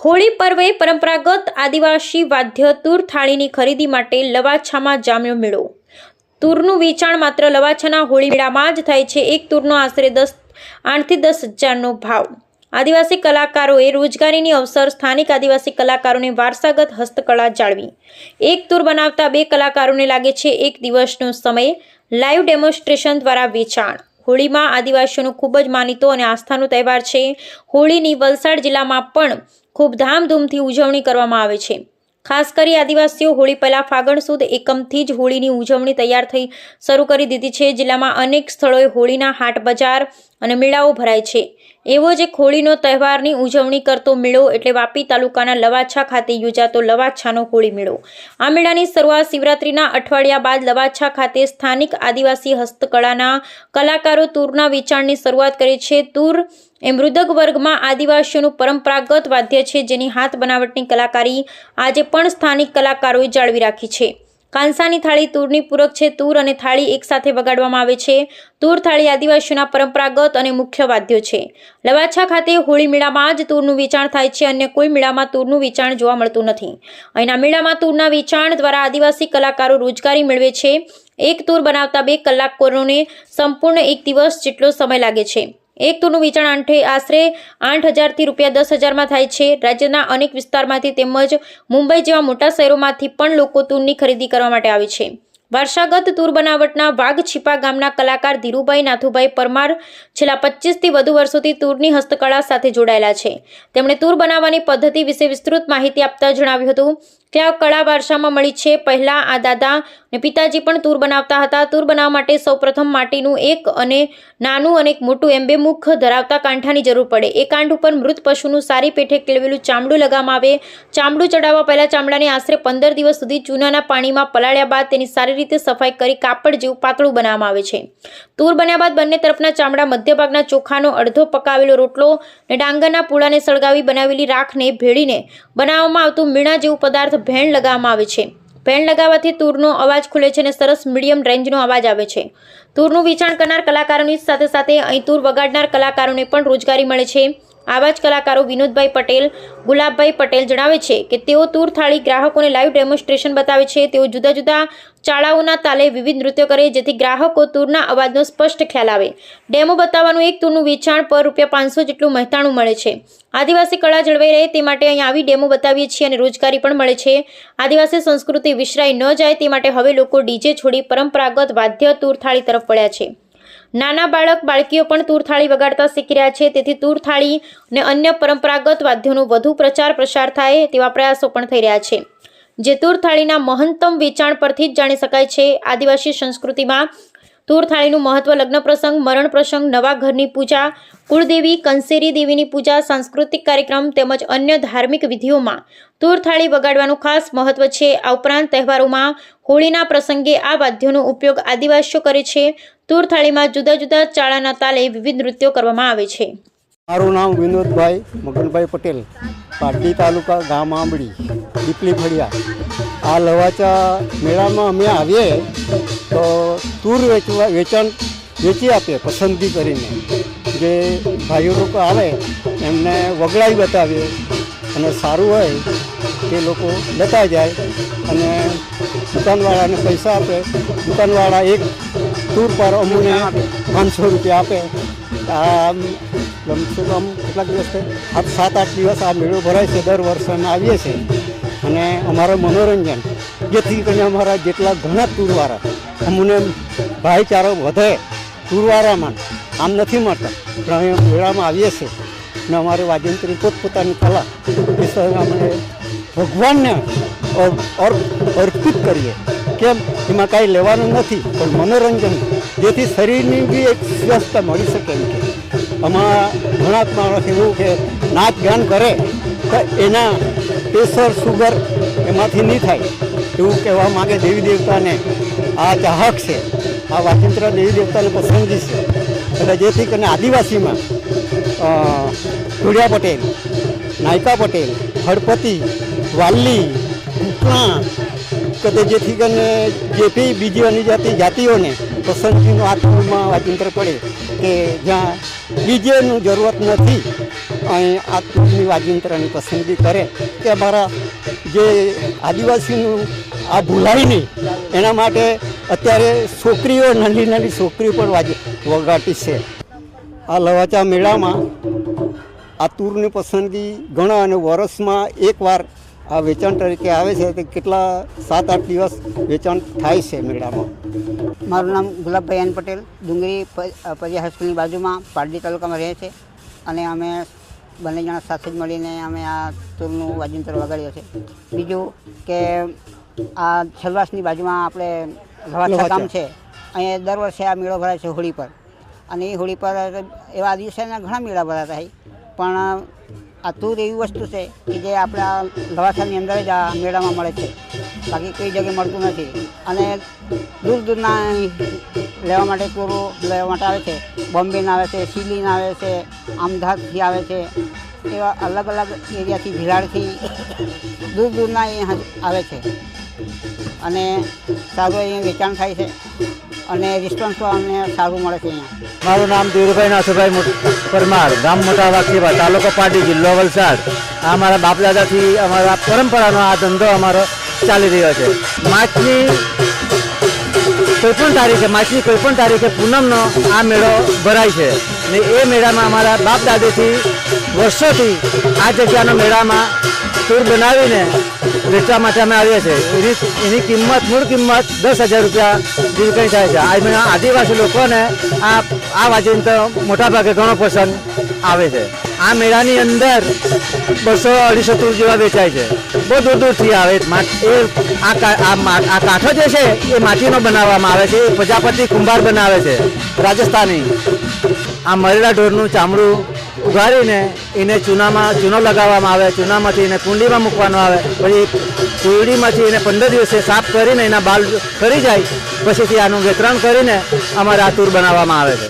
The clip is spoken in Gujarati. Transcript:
હોળી પર્વે પરંપરાગત આદિવાસી વાદ્ય તૂર થાળીની ખરીદી માટે લવાછામાં જામ્યો મેળો। તૂરનું વેચાણ માત્ર લવાછાના હોળી મેળામાં જ થાય છે। એક તૂરનો આશરે 8 થી 10 હજારનો ભાવ। આદિવાસી કલાકારોએ રોજગારીની અવસર સ્થાનિક આદિવાસી કલાકારોને વારસાગત હસ્તકળા જાળવી। એક તૂર બનાવતા 2 કલાકારોને લાગે છે 1 દિવસનો સમય। લાઈવ ડેમોન્સ્ટ્રેશન દ્વારા વેચાણ। હોળીમાં આદિવાસીઓનો ખૂબ જ માનીતો અને આસ્થાનો તહેવાર છે। હોળીની વલસાડ જિલ્લામાં પણ ખૂબ ધામધૂમથી ઉજવણી કરવામાં આવે છે। ખાસ કરી આદિવાસીઓ હોળી પહેલા ફાગણ સુદ એકમથી જ હોળીની ઉજવણી તૈયાર થઈ શરૂ કરી દીધી છે। જિલ્લામાં અનેક સ્થળોએ હોળીના હાટ બજાર અને મેળાઓ ભરાય છે। એવો જ એક હોળીનો તહેવારની ઉજવણી કરતો મેળો એટલે વાપી તાલુકાના લવાછા ખાતે યોજાતો લવાછાનો હોળી મેળો। આ મેળાની શરૂઆત શિવરાત્રીના અઠવાડિયા બાદ લવાછા ખાતે સ્થાનિક આદિવાસી હસ્તકળાના કલાકારો તૂરના વેચાણની શરૂઆત કરે છે। તૂર એ મૃદંગ વર્ગમાં આદિવાસીઓનું પરંપરાગત વાદ્ય છે, જેની હાથ બનાવટની કલાકારી આજે પણ સ્થાનિક કલાકારોએ જાળવી રાખી છે। કાંસાની થાળી તૂરની પૂરક છે। તૂર અને થાળી એકસાથે વગાડવામાં આવે છે। તૂર થાળી આદિવાસીઓના પરંપરાગત અને મુખ્ય વાદ્યો છે। લવાછા ખાતે હોળી મેળામાં જ તૂરનું વેચાણ થાય છે। અન્ય કોઈ મેળામાં તૂરનું વેચાણ જોવા મળતું નથી। અહીંના મેળામાં તૂરના વેચાણ દ્વારા આદિવાસી કલાકારો રોજગારી મેળવે છે। એક તૂર બનાવતા 2 કલાકારોને સંપૂર્ણ 1 દિવસ જેટલો સમય લાગે છે। એક તૂરનું વેચાણ આશરે 8,000 થી ₹10,000માં થાય છે। રાજ્યના અનેક વિસ્તારમાંથી તેમજ મુંબઈ જેવા મોટા શહેરોમાંથી પણ લોકો તૂરની ખરીદી કરવા માટે આવે છે। વારસાગત તૂર બનાવટના વાઘછીપા ગામના કલાકાર ધીરુભાઈ નાથુભાઈ પરમાર છેલ્લા 25 થી વધુ વર્ષોથી તૂરની હસ્તકળા સાથે જોડાયેલા છે। તેમણે તૂર બનાવવાની પદ્ધતિ વિશે વિસ્તૃત માહિતી આપતા જણાવ્યું હતું કે આ કળા વારસામાં મળી છે। પહેલા આ દાદા અને પિતાજી પણ તૂર બનાવતા હતા। તૂર બનાવવા માટે સૌપ્રથમ માટીનું એક અને નાનું અને એક મોટું એમ 2 મુખ ધરાવતા કાંઠાની જરૂર પડે। એ કાંઠ ઉપર મૃત પશુનું સારી પેઠે કેળવેલું ચામડું લગાવવામાં આવે। ચામડું ચડાવવા પહેલા ચામડાને આશરે 15 દિવસ સુધી ચૂનાના પાણીમાં પલાળ્યા બાદ તેની સારી રીતે સફાઈ કરી કાપડ જેવું પાતળું બનાવવામાં આવે છે। તૂર બન્યા બાદ બંને તરફના ચામડા મધ્ય ભાગના ચોખાનો અડધો પકાવેલો રોટલો અને ડાંગરના પૂળાને સળગાવી બનાવેલી રાખને ભેળીને બનાવવામાં આવતું મીણા જેવું પદાર્થ ભેણ લગાવવામાં આવે છે। ભેણ લગાવવાથી તૂરનો અવાજ ખુલે છે અને સરસ મીડિયમ રેન્જનો અવાજ આવે છે। તૂરનું વેચાણ કરનાર કલાકારોની સાથે સાથે અહીં તૂર વગાડનાર કલાકારોને પણ રોજગારી મળે છે। આવા જ કલાકારો વિનોદભાઈ પટેલ, ગુલાબભાઈ પટેલ જણાવે છે કે તેઓ તૂર થાળી ગ્રાહકોને લાઈવ ડેમોન્સ્ટ્રેશન બતાવે છે। તેઓ જુદા જુદા ચાળાઓના તાલે વિવિધ નૃત્યો કરે જેથી ગ્રાહકો તૂરના અવાજનો સ્પષ્ટ ખ્યાલ આવે। ડેમો બતાવવાનું એક તૂરનું વેચાણ પર ₹500 જેટલું મહેતાણું મળે છે। આદિવાસી કળા જળવાઈ રહે તે માટે અહીં આવી ડેમો બતાવીએ છીએ અને રોજગારી પણ મળે છે। આદિવાસી સંસ્કૃતિ વિસરાઈ ન જાય તે માટે હવે લોકો ડીજે છોડી પરંપરાગત વાદ્ય તૂર થાળી તરફ વળ્યા છે। નાના બાળકીઓ પણ તૂર થાળી વગાડતા શીખી રહ્યા છે। તેથી તૂર થાળી અને અન્ય પરંપરાગત વાદ્યોનો વધુ પ્રચાર પ્રસાર થાય તેવા પ્રયાસો પણ થઈ રહ્યા છે, જે તૂર થાળીના મહત્તમ વેચાણ પરથી જ જાણી શકાય છે। આદિવાસી સંસ્કૃતિમાં તૂર થાળીનું મહત્વ લગ્ન પ્રસંગ, મરણ પ્રસંગ, નવા ઘરની પૂજા, કુળદેવી, કંસેરી દેવીની પૂજા, સાંસ્કૃતિક કાર્યક્રમ તેમજ અન્ય ધાર્મિક વિધિઓમાં તૂર થાળી વગાડવાનું ખાસ મહત્વ છે। આ ઉપરાંત તહેવારોમાં હોળીના પ્રસંગે આ વાદ્યોનો ઉપયોગ આદિવાસીઓ કરે છે। તૂર થાળીમાં જુદા જુદા ચાળાના તાલે વિવિધ નૃત્યો કરવામાં આવે છે। મારું નામ વિનોદભાઈ મગનભાઈ પટેલ, પાટડી તાલુકા ગામ આંબડી, દીપલી ફળિયા। આ લવાચા મેળામાં અમે આવીએ તો તૂર વેચી આપીએ પસંદગી કરીને। જે ભાઈઓ લોકો આવે એમને વગડાઈ બતાવીએ અને સારું હોય તે લોકો લેતા જાય અને દુકાનવાળાને પૈસા આપે। દુકાનવાળા એક તૂર પર અમને ₹500 આપે। આ કમસે કમ કેટલાક દિવસ 7-8 દિવસ આ મેળો ભરાય છે। દર વર્ષે અમે આવીએ છીએ અને અમારું મનોરંજન જેથી કરીને અમારા જેટલા ઘણા તૂરવાળા અમને ભાઈચારો વધે તૂરવાળામાં આમ નથી મળતા, પણ અમે મેળામાં આવીએ છીએ અને અમારે વાજિંત્રી પોતપોતાની કલા વિશે અમે ભગવાનને અર્પિત કરીએ। કેમ એમાં કાંઈ લેવાનું નથી, પણ મનોરંજન જેથી શરીરની બી એક સ્વસ્થતા મળી શકે એમ કે આમાં ઘણા માણસ એવું કે નાચ ગાન કરે તો એના પ્રેશર સુગર એમાંથી નહીં થાય એવું કહેવા માગે। દેવી દેવતાને આ ચાહક છે, આ વાજિંત્ર દેવી દેવતાને પસંદગી છે। એટલે જેથી કરીને આદિવાસીમાં ધુડિયા પટેલ, નાયકા પટેલ, હળપતિ, વાલ્લી, ઉકણા કે જેથી કરીને જે બી બીજી અન્ય જાતિઓને પસંદગીનો આ તૂરમાં વાજિંત્ર પડે કે જ્યાં ડીજેનું જરૂરત નથી અહીં આ તૂરની વાજિંત્રની પસંદગી કરે કે અમારા જે આદિવાસીનું આ ભૂલાય નહીં એના માટે અત્યારે છોકરીઓ નાની નાની છોકરીઓ પણ વગાડતી છે. આ લવાચા મેળામાં આ તૂરની પસંદગી ઘણા અને વર્ષમાં એકવાર આ વેચાણ તરીકે આવે છે. તે કેટલા 7-8 દિવસ વેચાણ થાય છે મેળામાં. મારું નામ ગુલાબભાઈ એન પટેલ, ડુંગરી પર્યા હાઈસ્કૂલની બાજુમાં પારડી તાલુકામાં રહે છે અને અમે બંને જણા સાથે જ મળીને અમે આ તૂરનું વાજિંત્ર વગાડ્યો છે. બીજું કે આ છલવાસની બાજુમાં આપણે લવાછા ગામ છે, અહીંયા દર વર્ષે આ મેળો ભરાય છે હોળી પર, અને એ હોળી પર એવા દિવસેના ઘણા મેળા ભરાતા હોય, પણ આ તૂર એવી વસ્તુ છે કે જે આપણા લવાછાની અંદર જ આ મેળામાં મળે છે, બાકી કઈ જગ્યાએ મળતું નથી. અને દૂર દૂરના લેવા માટે તૂરો લેવા માટે આવે છે. બોમ્બેના આવે છે, સિલીના આવે છે, અમદાવાદથી આવે છે, એવા અલગ અલગ એરિયાથી, ભિલાડથી દૂર દૂરના અહીંયા આવે છે અને સારું અહીંયા વેચાણ થાય છે અને રિસ્પોન્સ અમને સારું મળે છે. અહીંયા મારું નામ ધીરુભાઈ નાથુભાઈ પરમાર, ગામ મોટા વાઘસીબા, તાલુકો પાટી, જિલ્લો વલસાડ. આ અમારા બાપ દાદાથી અમારા પરંપરાનો આ ધંધો અમારો ચાલી રહ્યો છે. માર્ચની કોઈપણ તારીખે પૂનમનો આ મેળો ભરાય છે ને એ મેળામાં અમારા બાપ દાદીથી વર્ષોથી આ જગ્યાનો મેળામાં તૂર બનાવીને વેચવા માટે અમે આવીએ છીએ. એની કિંમત, મૂળ કિંમત 10,000 રૂપિયા જેવી કંઈ થાય છે. આ આદિવાસી લોકોને આ વાજિંત્ર મોટાભાગે ઘણો પસંદ આવે છે. આ મેળાની અંદર 200-250 તૂર જેવા વેચાય છે. બહુ દૂર દૂરથી આવે. આ કાંઠો જે છે એ માટીનો બનાવવામાં આવે છે. એ પ્રજાપતિ કુંભાર બનાવે છે, રાજસ્થાની. આ મરેલા ઢોરનું ચામડું ઉગાડીને એને ચૂનો લગાવવામાં આવે. ચૂનામાંથી એને કુંડીમાં મૂકવાનો આવે. પછી કુંડીમાંથી એને 15 દિવસે સાફ કરીને એના બાલ ખરી જાય, પછીથી આનું વિતરણ કરીને અમારે આ તૂર બનાવવામાં આવે છે.